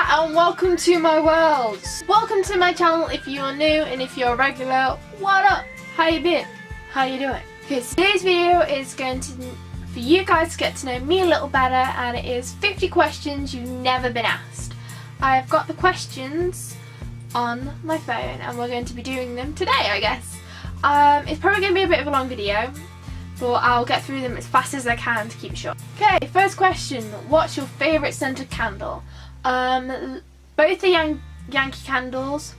and welcome to my world. Welcome to my channel if you are new, and if you're a regular, what up? How you been? How you doing? Okay, so today's video is going to for you guys to get to know me a little better, and it is 50 questions you've never been asked. I've got the questions on my phone and we're going to be doing them today, I guess. It's probably going to be a bit of a long video, but I'll get through them as fast as I can to keep it short. Okay, first question. What's your favourite scented candle? Both the Yankee candles.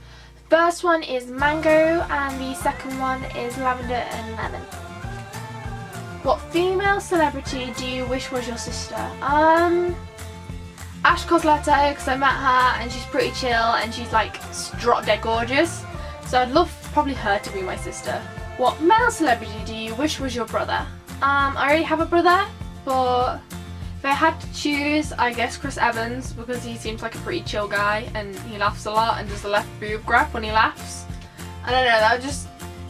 First one is mango and the second one is lavender and lemon. What female celebrity do you wish was your sister? Ash Cosletto, because I met her and she's pretty chill and she's like drop dead gorgeous. So I'd love probably her to be my sister. What male celebrity do you wish was your brother? I already have a brother, but if I had to choose, I guess Chris Evans, because he seems like a pretty chill guy and he laughs a lot and does the left boob grab when he laughs. I don't know,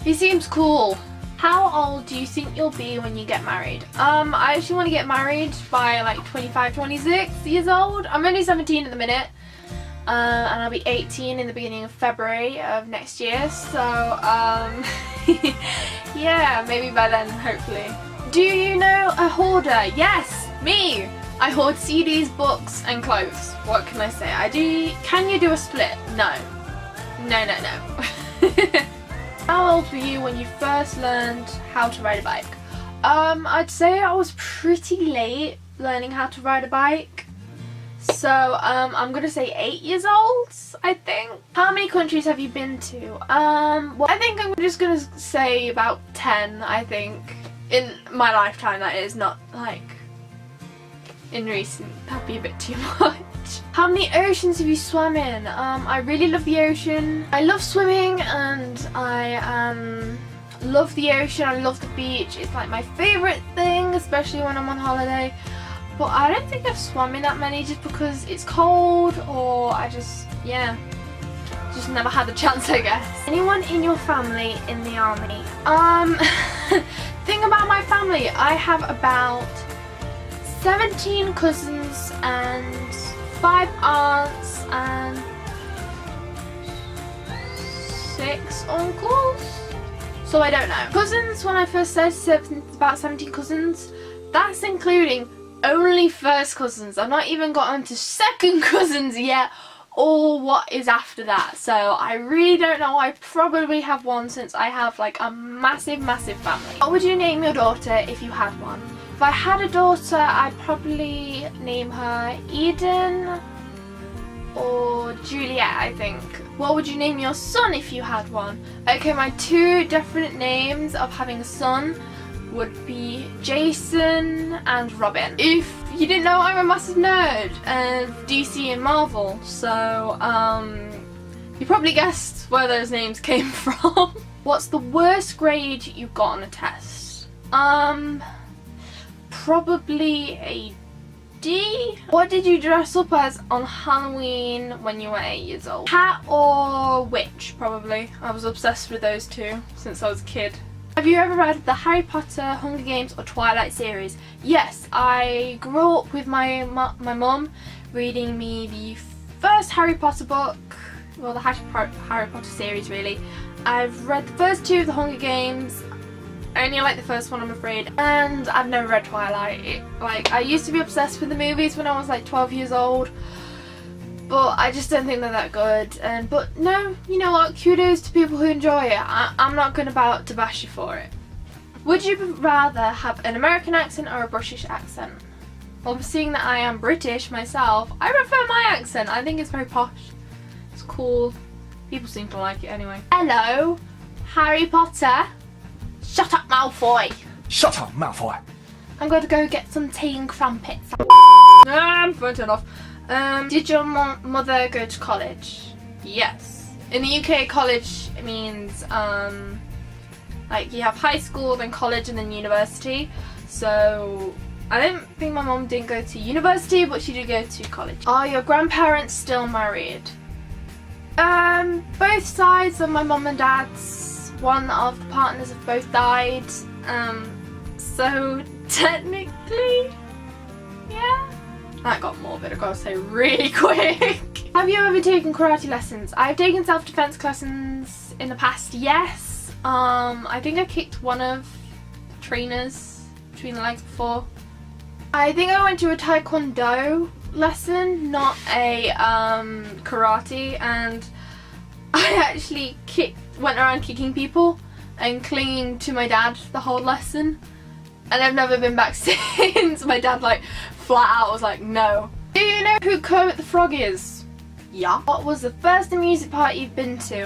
he seems cool. How old do you think you'll be when you get married? I actually want to get married by like 25, 26 years old. I'm only 17 at the minute, and I'll be 18 in the beginning of February of next year, so yeah, maybe by then, hopefully. Do you know a hoarder? Yes, me! I hoard CDs, books and clothes. What can I say? I do. Can you do a split? No. No. How old were you when you first learned how to ride a bike? I'd say I was pretty late learning how to ride a bike. So I'm gonna say 8 years old, I think. How many countries have you been to? Well, I think I'm just gonna say about 10, I think. In my lifetime, that is, not like in recent. That'd be a bit too much. How many oceans have you swum in? I really love the ocean. I love swimming and I love the ocean. I love the beach. It's like my favourite thing, especially when I'm on holiday. But I don't think I've swum in that many just because it's cold, or I just never had the chance, I guess. Anyone in your family in the army? Thing about my family, I have about 17 cousins and 5 aunts and 6 uncles. So I don't know. Cousins, when I first said about 17 cousins, that's including only first cousins. I've not even gotten to second cousins yet, or what is after that. So I really don't know. I probably have one, since I have like a massive family. What would you name your daughter if you had one? If I had a daughter, I'd probably name her Eden or Juliet, I think. What would you name your son if you had one? Okay, my 2 definite names of having a son would be Jason and Robin. If you didn't know, I'm a massive nerd of DC and Marvel, so you probably guessed where those names came from. What's the worst grade you got on a test? Probably a D. What did you dress up as on Halloween when you were 8 years old? Cat or witch, probably. I was obsessed with those 2 since I was a kid. Have you ever read the Harry Potter, Hunger Games or Twilight series? Yes, I grew up with my mum reading me the first Harry Potter book, well, the Harry Potter series really. I've read the first 2 of the Hunger Games. I only like the first one, I'm afraid, and I've never read Twilight. I used to be obsessed with the movies when I was like 12 years old, but I just don't think they're that good. But no, you know what, kudos to people who enjoy it. I'm not going to bash you for it. Would you rather have an American accent or a British accent? Well, seeing that I am British myself, I prefer my accent. I think it's very posh. It's cool. People seem to like it anyway. Hello, Harry Potter. Shut up, Malfoy! Shut up, Malfoy! I'm going to go get some tea and crumpets. Phone turned off. Did your mother go to college? Yes. In the UK, college means like you have high school, then college, and then university. So I don't think my mom didn't go to university, but she did go to college. Are your grandparents still married? Both sides of my mum and dad's. One of the partners have both died, so technically, yeah. That got morbid, I gotta say, really quick. Have you ever taken karate lessons? I've taken self-defense lessons in the past, yes. I think I kicked one of the trainers between the legs before. I think I went to a taekwondo lesson, not a karate, and I actually went around kicking people and clinging to my dad the whole lesson, and I've never been back since. My dad like flat out was like, no. Do you know who Kermit the Frog is? Yeah. What was the first amusement park you've been to?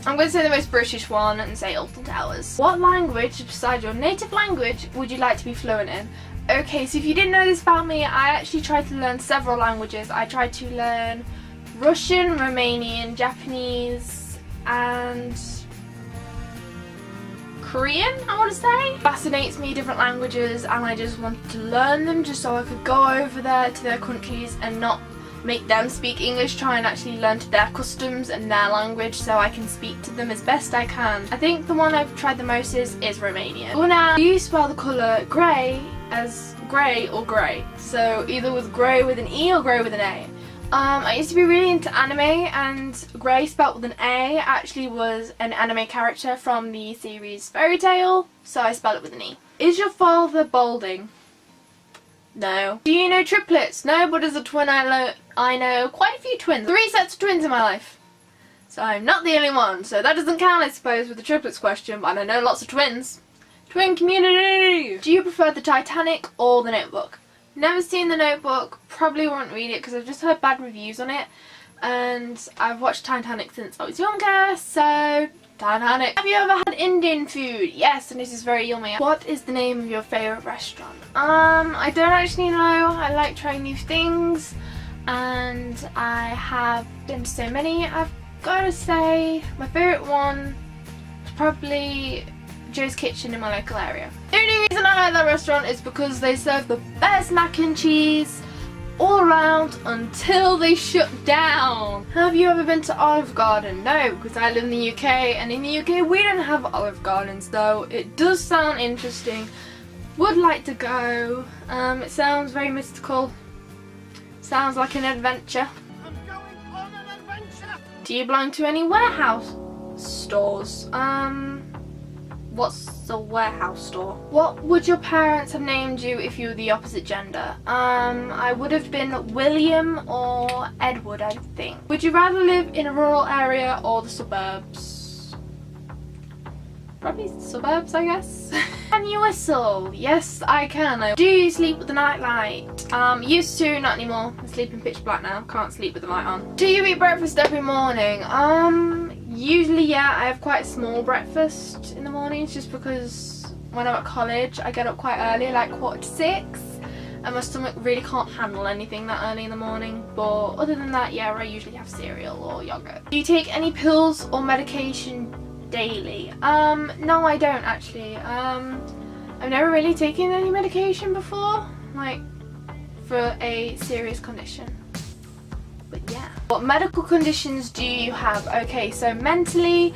I'm going to say the most British one and say Alton Towers. What language besides your native language would you like to be fluent in? Okay, so if you didn't know this about me, I actually tried to learn several languages. I tried to learn Russian, Romanian, Japanese, and Korean, I want to say. It fascinates me, different languages, and I just wanted to learn them just so I could go over there to their countries and not make them speak English, try and actually learn to their customs and their language so I can speak to them as best I can. I think the one I've tried the most is Romanian. Well, now, do you spell the colour grey as grey or grey? So either with grey with an E or grey with an A. I used to be really into anime, and Grey spelt with an A actually was an anime character from the series Fairy Tail, so I spelled it with an E. Is your father balding? No. Do you know triplets? No, but as a twin I know quite a few twins. 3 sets of twins in my life. So I'm not the only one, so that doesn't count I suppose with the triplets question, but I know lots of twins. Twin community! Do you prefer the Titanic or the Notebook? Never seen the Notebook, probably won't read it because I've just heard bad reviews on it, and I've watched Titanic since I was younger, so Titanic. Have you ever had Indian food? Yes, and this is very yummy. What is the name of your favourite restaurant? I don't actually know. I like trying new things, and I have been to so many. I've got to say my favourite one is probably Joe's Kitchen in my local area. The only reason I like that restaurant is because they serve the best mac and cheese all around until they shut down. Have you ever been to Olive Garden? No, because I live in the UK, and in the UK we don't have Olive Gardens, though it does sound interesting. Would like to go. It sounds very mystical. Sounds like an adventure. I'm going on an adventure. Do you belong to any warehouse stores? What's a warehouse store? What would your parents have named you if you were the opposite gender? I would have been William or Edward, I think. Would you rather live in a rural area or the suburbs? Probably suburbs, I guess. Can you whistle? Yes, I can. Do you sleep with the night light? Used to, not anymore. I sleep in pitch black now. Can't sleep with the light on. Do you eat breakfast every morning? Usually, yeah. I have quite a small breakfast in the mornings just because when I'm at college, I get up quite early, like 5:45, and my stomach really can't handle anything that early in the morning. But other than that, yeah, I usually have cereal or yogurt. Do you take any pills or medication daily? No, I don't actually. I've never really taken any medication before, like for a serious condition. But yeah. What medical conditions do you have? Okay, so mentally,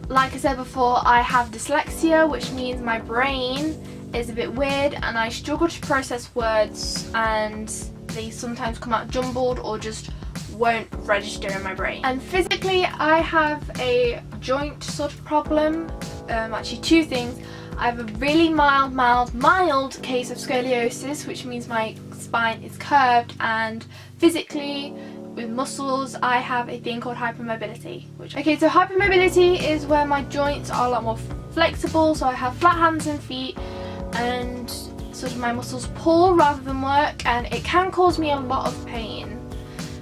like I said before, I have dyslexia, which means my brain is a bit weird and I struggle to process words, and they sometimes come out jumbled or just won't register in my brain. And physically, I have a joint sort of problem. Actually, 2 things. I have a really mild case of scoliosis, which means my spine is curved, and physically with muscles I have a thing called hypermobility. Okay, so hypermobility is where my joints are a lot more flexible, so I have flat hands and feet, and sort of my muscles pull rather than work, and it can cause me a lot of pain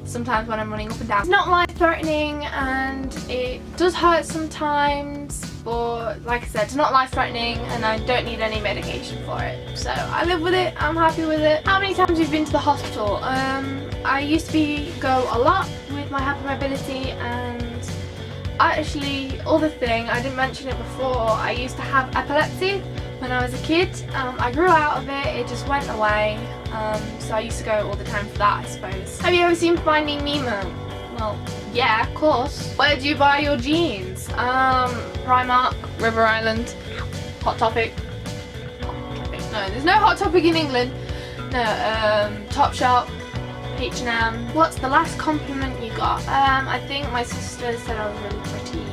sometimes when I'm running up and down. It's not life-threatening, and it does hurt sometimes, but like I said, it's not life-threatening and I don't need any medication for it. So I live with it, I'm happy with it. How many times have you been to the hospital? I used to go a lot with my hypermobility, and actually, other thing, I didn't mention it before, I used to have epilepsy when I was a kid. I grew out of it, it just went away, so I used to go all the time for that, I suppose. Have you ever seen Finding Nemo? Well, yeah, of course. Where do you buy your jeans? Primark, River Island, Hot Topic. No, there's no Hot Topic in England. No, Topshop, H&M. What's the last compliment you got? I think my sister said I was really pretty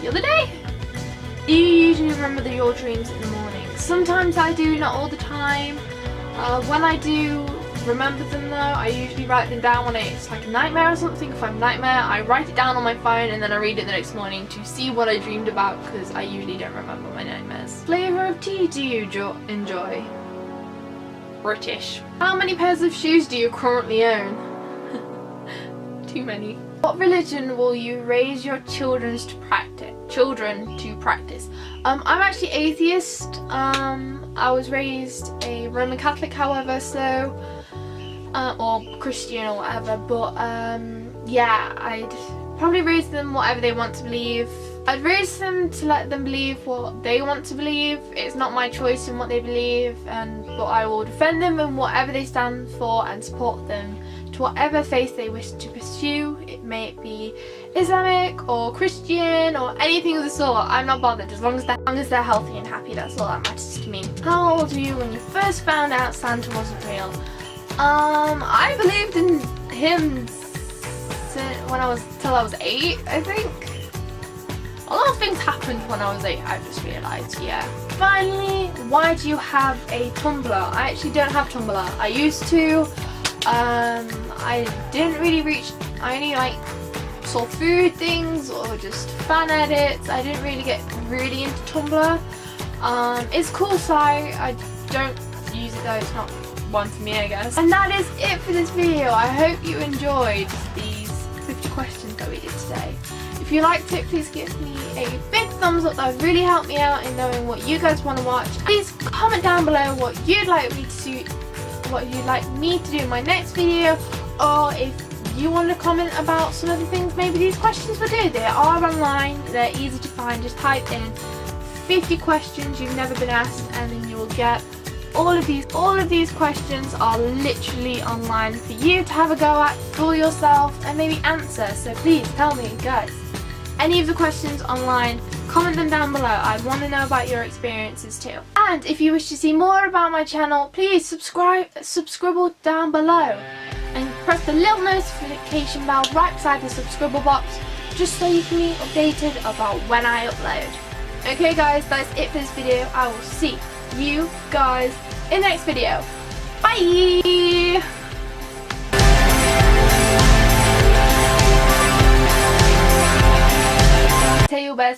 the other day. Do you usually remember your dreams in the morning? Sometimes I do, not all the time. When I do remember them though, I usually write them down when it's like a nightmare or something. If I'm a nightmare, I write it down on my phone and then I read it the next morning to see what I dreamed about, because I usually don't remember my nightmares. Flavour of tea do you enjoy? British. How many pairs of shoes do you currently own? Too many. What religion will you raise your children to practice? I'm actually atheist. I was raised a Roman Catholic, however, so or Christian or whatever, but yeah, I'd probably raise them whatever they want to believe. I'd raise them to let them believe what they want to believe. It's not my choice in what they believe, but I will defend them in whatever they stand for and support them to whatever faith they wish to pursue. It may be Islamic or Christian or anything of the sort. I'm not bothered as long as they're healthy and happy. That's all that matters to me. How old were you when you first found out Santa wasn't real? I believed in him till I was 8, I think. A lot of things happened when I was 8, I just realised, yeah. Finally, why do you have a Tumblr? I actually don't have Tumblr. I used to. I didn't really I only like saw food things or just fan edits. I didn't really get really into Tumblr. It's a cool site. I don't use it though, it's not one for me, I guess. And that is it for this video. I hope you enjoyed these 50 questions that we did today. If you liked it, please give me a big thumbs up. That would really help me out in knowing what you guys want to watch. Please comment down below what you'd like me to do in my next video, or if you want to comment about some of the things maybe these questions will do. They are online, they're easy to find. Just type in 50 questions you've never been asked and then you will get all of these questions are literally online for you to have a go at for yourself and maybe answer. So please tell me, guys, any of the questions online, comment them down below. I want to know about your experiences too. And if you wish to see more about my channel, please subscribe down below and press the little notification bell right beside the subscribe box, just so you can be updated about when I upload. Okay guys, that's it for this video. I will see you guys in the next video. Bye! Say your best.